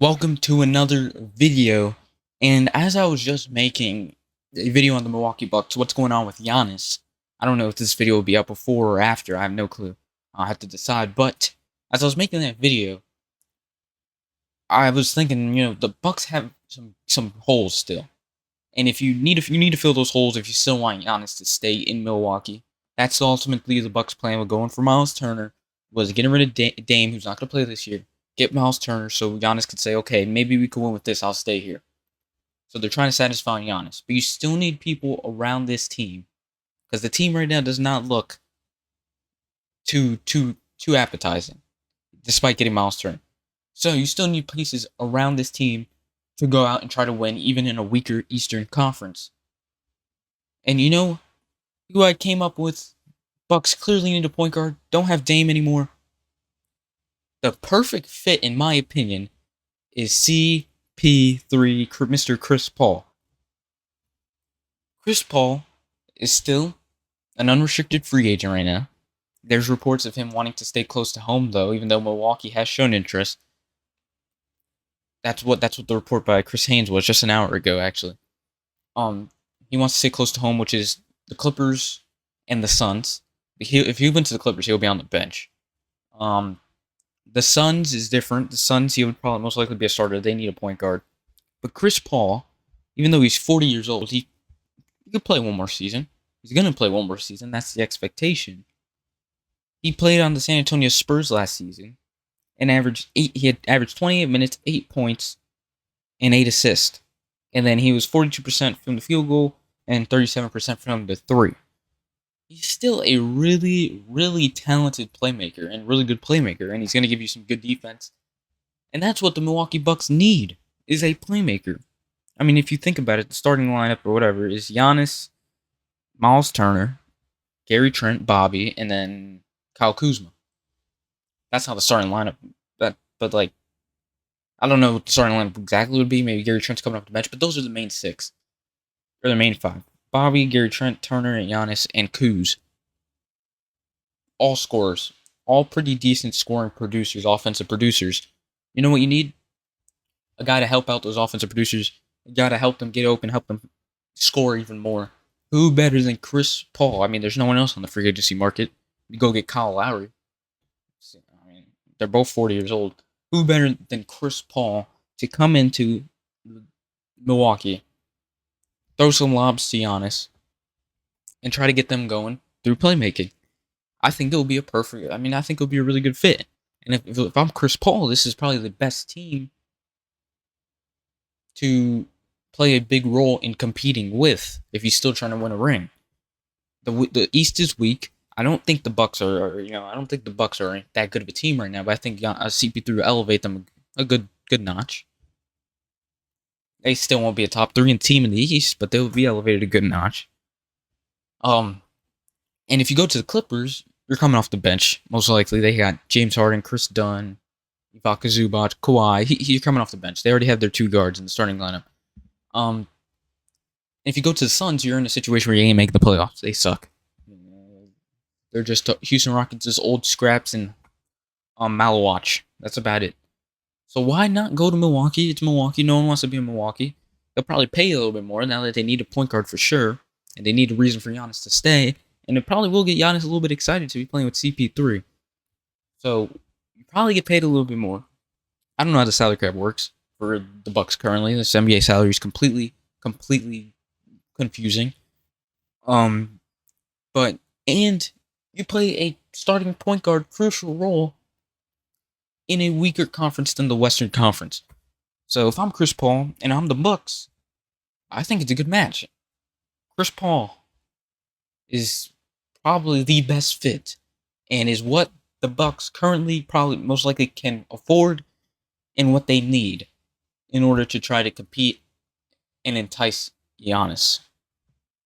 Welcome to another video. And as I was just making a video on the Milwaukee Bucks, what's going on with Giannis? I don't know if this video will be up before or after. I have no clue. I'll have to decide. But as I was making that video, I was thinking, the Bucks have some holes still. And if you need to fill those holes, if you still want Giannis to stay in Milwaukee, that's ultimately the Bucks' plan with going for Miles Turner, was getting rid of Dame, who's not going to play this year. Get Miles Turner so Giannis could say, okay, maybe we can win with this. I'll stay here. So they're trying to satisfy Giannis. But you still need people around this team. Because the team right now does not look too appetizing. Despite getting Miles Turner. So you still need pieces around this team to go out and try to win, even in a weaker Eastern Conference. And you know who I came up with? Bucks clearly need a point guard. Don't have Dame anymore. The perfect fit, in my opinion, is CP3, Mr. Chris Paul. Chris Paul is still an unrestricted free agent right now. There's reports of him wanting to stay close to home, though, even though Milwaukee has shown interest. That's what the report by Chris Haynes was just an hour ago, actually. He wants to stay close to home, which is the Clippers and the Suns. If he went to the Clippers, he'll be on the bench. The Suns is different. The Suns, he would probably most likely be a starter. They need a point guard. But Chris Paul, even though he's 40 years old, he could play one more season. He's going to play one more season. That's the expectation. He played on the San Antonio Spurs last season and he had averaged 28 minutes, 8 points, and 8 assists. And then he was 42% from the field goal and 37% from the three. He's still a really, really talented playmaker and really good playmaker, and he's going to give you some good defense. And that's what the Milwaukee Bucks need, is a playmaker. I mean, if you think about it, the starting lineup or whatever is Giannis, Miles Turner, Gary Trent, Bobby, and then Kyle Kuzma. That's how the starting lineup. But I don't know what the starting lineup exactly would be. Maybe Gary Trent's coming off the bench, but those are the main six, or the main five. Bobby, Gary Trent, Turner, and Giannis, and Kuz. All scorers. All pretty decent scoring producers, offensive producers. You know what you need? A guy to help out those offensive producers. A guy to help them get open, help them score even more. Who better than Chris Paul? I mean, there's no one else on the free agency market. You go get Kyle Lowry. I mean, they're both 40 years old. Who better than Chris Paul to come into Milwaukee, throw some lobs to Giannis, and try to get them going through playmaking? I think it'll be I think it'll be a really good fit. And if I'm Chris Paul, this is probably the best team to play a big role in competing with if he's still trying to win a ring. The East is weak. I don't think the Bucks are that good of a team right now, but I think CP3 will elevate them a good notch. They still won't be a top 3 team in the East, but they'll be elevated a good notch. And if you go to the Clippers, you're coming off the bench. Most likely, they got James Harden, Chris Dunn, Ibaka Zubac, Kawhi. You're coming off the bench. They already have their 2 guards in the starting lineup. If you go to the Suns, you're in a situation where you ain't making the playoffs. They suck. They're just Houston Rockets' old scraps and Malawatch. That's about it. So why not go to Milwaukee? It's Milwaukee. No one wants to be in Milwaukee. They'll probably pay a little bit more now that they need a point guard for sure. And they need a reason for Giannis to stay. And it probably will get Giannis a little bit excited to be playing with CP3. So you probably get paid a little bit more. I don't know how the salary cap works for the Bucks currently. This NBA salary is completely confusing. And you play a starting point guard crucial role in a weaker conference than the Western Conference. So if I'm Chris Paul and I'm the Bucks, I think it's a good match. Chris Paul is probably the best fit and is what the Bucks currently probably most likely can afford and what they need in order to try to compete and entice Giannis.